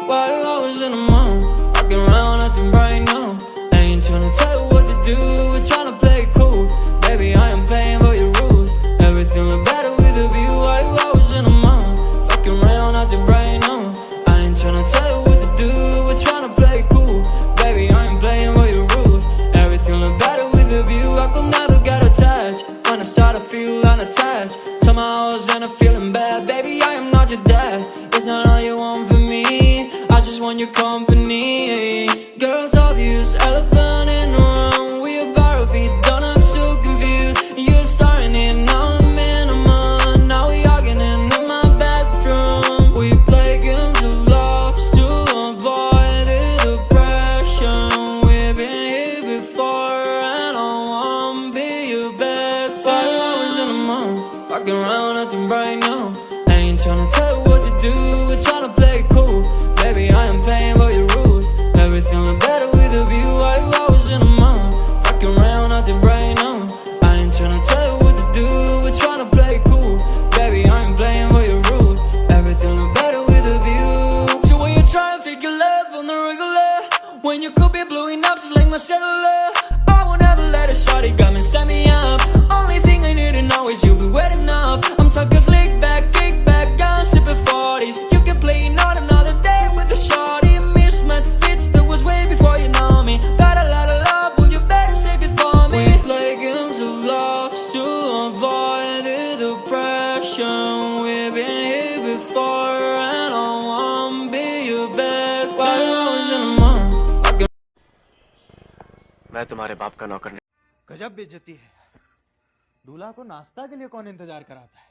Why you always in the mood? Walking around acting right now. I ain't tryna tell you what to do, we're tryna play it cool. Baby, I am playing by your rules. Everything look better with a view. Why you always in the mood? Walking around acting right now. I ain't tryna tell you what to do, we're tryna play it cool. Baby, I am playing by your rules. Everything look better with a view. I could never get attached. When I start to feel unattached, somehow I was in a feeling bad. Baby, I am not your dad. It's not all you want from me, I just want your company. Girls obvious, elephant in the room. We about our feet, don't act so confused. You're starting it, now I'm in a mood. Now we arguing in my bedroom. We play games of love to avoid the depression. We've been here before and I won't be your bed. While I was in the mood, walking around acting right now. I ain't tryna tell you what to do, we're tryna play it cool. Baby, I am playing by your rules. Everything look better with a view. Why you always in the mood? Fucking around acting right now. I ain't tryna tell you what to do, we're tryna play it cool. Baby, I am playing by your rules. Everything look better with a view. So when you try and figure love on the regular, when you could be blowing up just like my cellular, I won't ever let a shawty got me, set me up. Only thing I need to know is you be wet enough. I'm talking slick back, kick back, gun sipping 40s. You can play not another day with a shawty. Mismatch fits, that was way before you know me. Got a lot of love, well you better save it for me. We play games of love to avoid the depression. We've been here before and I won't be your bed. While I was in the mood. मैं तुम्हारे बाप का नौकर नहीं। गजब बेइज्जती है। दूल्हा को नाश्ता के लिए कौन इंतजार कराता है?